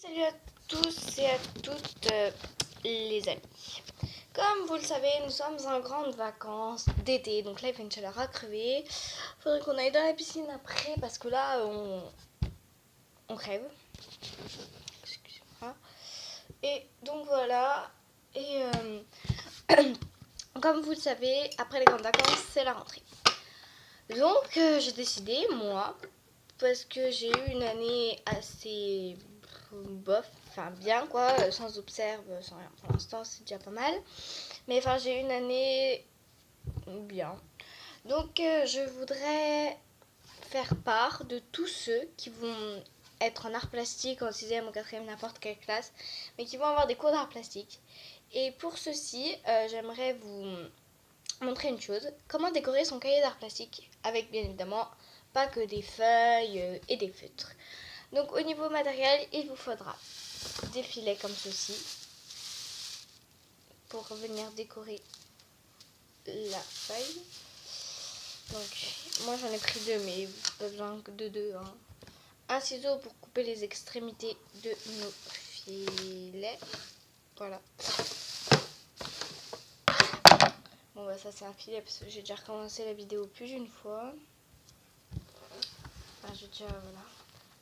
Salut à tous et à toutes les amis. Comme vous le savez, nous sommes en grandes vacances d'été, donc là il fait une chaleur à crever. Faudrait qu'on aille dans la piscine après parce que là on crève. Excusez-moi. Et donc voilà. Et comme vous le savez, après les grandes vacances, c'est la rentrée. Donc j'ai décidé, moi, parce que j'ai eu une année assez bof, enfin bien quoi, sans observe, sans rien. Pour l'instant, c'est déjà pas mal. Mais enfin, j'ai eu une année bien. Donc, je voudrais faire part de tous ceux qui vont être en art plastique en 6e ou 4e, n'importe quelle classe, mais qui vont avoir des cours d'art plastique. Et pour ceci, j'aimerais vous montrer une chose, comment décorer son cahier d'art plastique, avec bien évidemment pas que des feuilles et des feutres. Donc au niveau matériel, il vous faudra des filets comme ceci pour venir décorer la feuille. Donc moi j'en ai pris deux, mais pas besoin que de deux. Hein. Un ciseau pour couper les extrémités de nos filets. Voilà. Bon bah ça c'est un filet parce que j'ai déjà recommencé la vidéo plus d'une fois. Enfin, j'ai déjà voilà.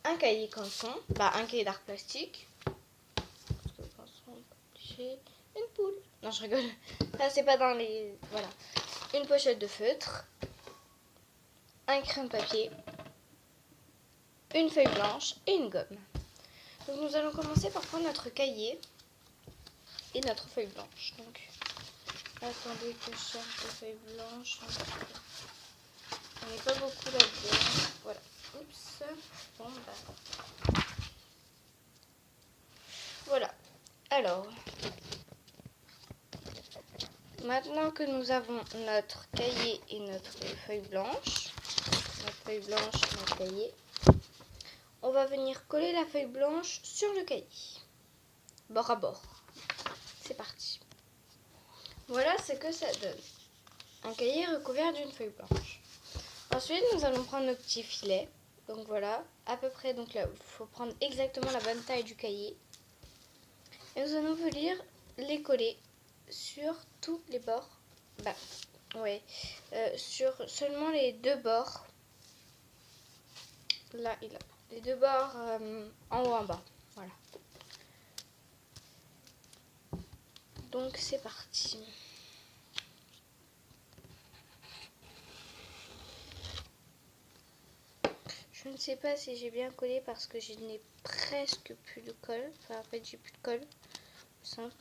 Un cahier canson, bah un cahier d'art plastique. Parce que le canson, j'ai une poule. Non je rigole. Ça c'est pas dans les. Voilà. Une pochette de feutre. Un crayon de papier. Une feuille blanche et une gomme. Donc nous allons commencer par prendre notre cahier et notre feuille blanche. Donc attendez que je cherche des feuilles blanches. On n'est pas beaucoup là-dedans. Voilà. Oups. Bon bah. Voilà. Alors. Maintenant que nous avons notre cahier et notre feuille blanche, notre cahier, on va venir coller la feuille blanche sur le cahier, bord à bord. C'est parti. Voilà ce que ça donne. Un cahier recouvert d'une feuille blanche. Ensuite, nous allons prendre nos petits filets. Donc voilà, à peu près, donc là, il faut prendre exactement la bonne taille du cahier. Et nous allons venir les coller sur tous les bords. Bah, ouais, sur seulement les deux bords. Là et là. Les deux bords en haut en bas. Voilà. Donc c'est parti. Je ne sais pas si j'ai bien collé parce que je n'ai presque plus de colle. Enfin en fait j'ai plus de colle. Simple.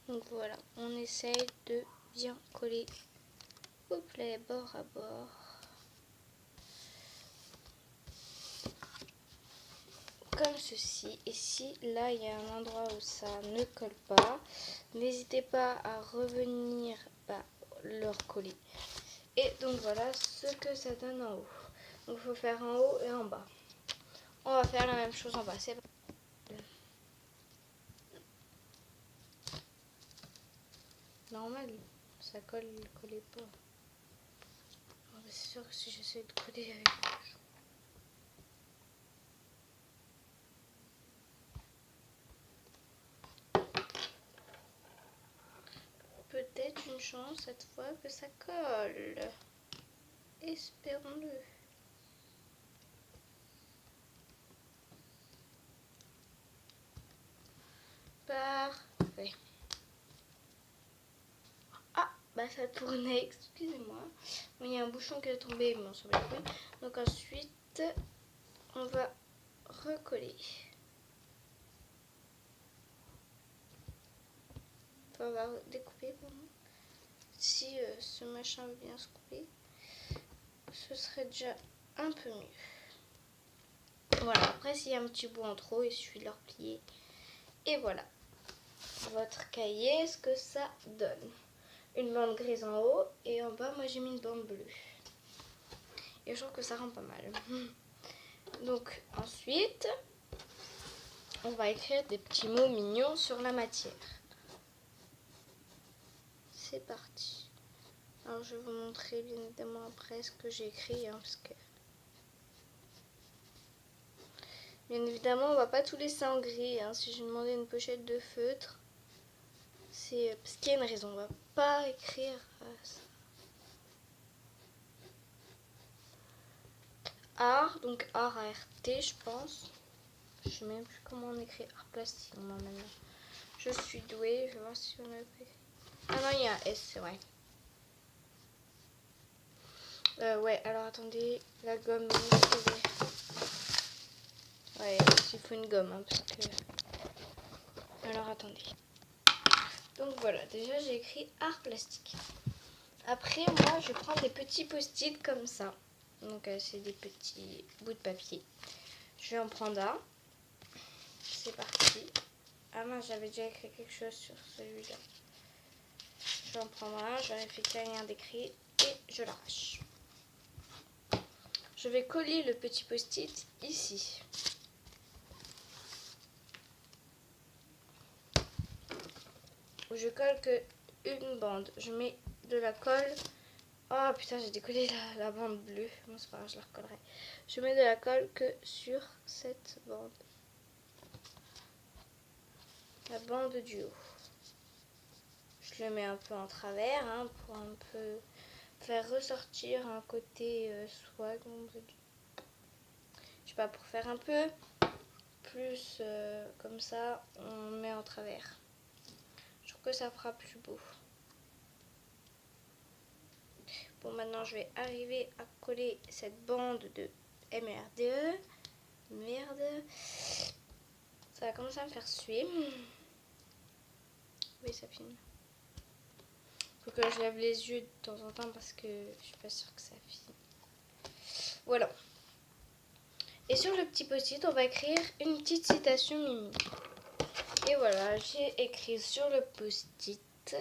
Donc voilà, on essaye de bien coller. Hop là, bord à bord. Comme ceci. Et si là il y a un endroit où ça ne colle pas, n'hésitez pas à revenir leur coller. Et donc voilà ce que ça donne en haut. Donc il faut faire en haut et en bas. On va faire la même chose en bas. C'est normal, ça colle, collait pas. C'est sûr que si j'essaie de coller avec le bouchon. Peut-être une chance cette fois que ça colle. Espérons-le. Parfait. Ah, bah ça tournait, excusez-moi. Bon, il y a un bouchon qui est tombé, mais on s'en bat les couilles. Donc ensuite, on va recoller. Enfin, on va découper, pardon. Si ce machin veut bien se couper, ce serait déjà un peu mieux. Voilà, après s'il y a un petit bout en trop, il suffit de le replier. Et voilà, votre cahier, ce que ça donne. Une bande grise en haut et en bas, moi j'ai mis une bande bleue. Et je trouve que ça rend pas mal. Donc ensuite, on va écrire des petits mots mignons sur la matière. C'est parti. Alors je vais vous montrer bien évidemment après ce que j'ai écrit, hein, parce que Bien évidemment, on va pas tout laisser en gris. Hein. Si j'ai demandé une pochette de feutre, c'est parce qu'il y a une raison. On va pas écrire ça. Art, donc art A-R-T, je pense. Je sais même plus comment on écrit art plastique, moi maintenant. Je suis douée, je vais voir si on a écrit. Ah non, il y a un S, c'est vrai. Ouais, alors attendez, la gomme. Ouais, il faut une gomme, hein, parce que. Alors attendez. Donc voilà, déjà j'ai écrit art plastique. Après, moi, je prends des petits post-it comme ça. Donc c'est des petits bouts de papier. Je vais en prendre un. C'est parti. Ah mince, j'avais déjà écrit quelque chose sur celui-là. Je vais en prendre un, je vérifie qu'il n'y a rien d'écrit et je l'arrache. Je vais coller le petit post-it ici. Je colle que une bande. Je mets de la colle. Oh putain, j'ai décollé la bande bleue. Bon, c'est pas grave, je la recollerai. Je mets de la colle que sur cette bande. La bande du haut. Je le mets un peu en travers hein, pour un peu faire ressortir un côté swag. Je sais pas, pour faire un peu plus comme ça, on met en travers. Je trouve que ça fera plus beau. Bon, maintenant je vais arriver à coller cette bande de MRDE. Merde. Ça va commencer à me faire suer. Oui, ça filme. Faut que je lève les yeux de temps en temps parce que je suis pas sûre que ça filme. Voilà. Et sur le petit post-it, on va écrire une petite citation Mimi. Et voilà, j'ai écrit sur le post-it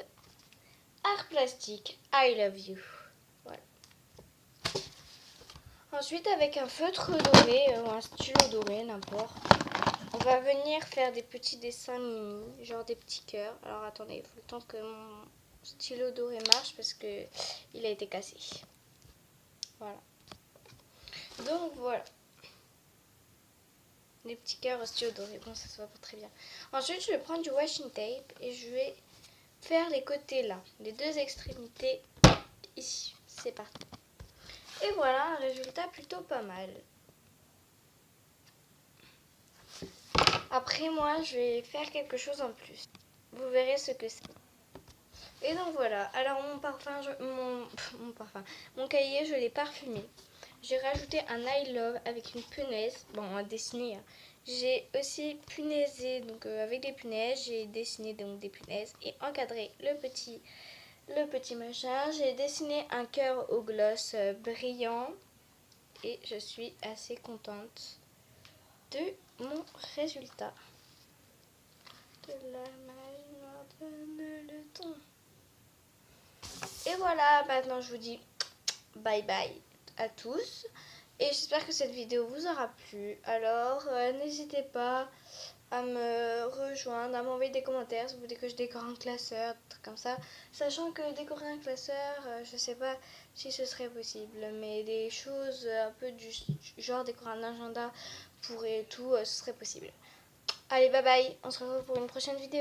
art plastique, I love you. Voilà. Ensuite, avec un feutre doré ou un stylo doré, n'importe, on va venir faire des petits dessins Mimi, genre des petits cœurs. Alors attendez, il faut le temps que mon stylo doré marche parce que il a été cassé. Voilà. Donc voilà. Des petits cœurs au stylo doré. Bon, ça se voit pas très bien. Ensuite, je vais prendre du washing tape et je vais faire les côtés là. Les deux extrémités ici. C'est parti. Et voilà, un résultat plutôt pas mal. Après, moi, je vais faire quelque chose en plus. Vous verrez ce que c'est. Et donc voilà. Alors, mon parfum, mon cahier, je l'ai parfumé. J'ai rajouté un I love avec une punaise. Bon, à dessiner. Hein. J'ai aussi punaisé, donc avec des punaises, j'ai dessiné donc des punaises et encadré le petit machin. J'ai dessiné un cœur au gloss brillant et je suis assez contente de mon résultat. De la magie donne le ton. Et voilà, maintenant je vous dis bye bye à tous. Et j'espère que cette vidéo vous aura plu. Alors, n'hésitez pas à me rejoindre, à m'envoyer des commentaires si vous voulez que je décore un classeur, des trucs comme ça. Sachant que décorer un classeur, je sais pas si ce serait possible. Mais des choses un peu du genre décorer un agenda pour et tout, ce serait possible. Allez, bye bye. On se retrouve pour une prochaine vidéo.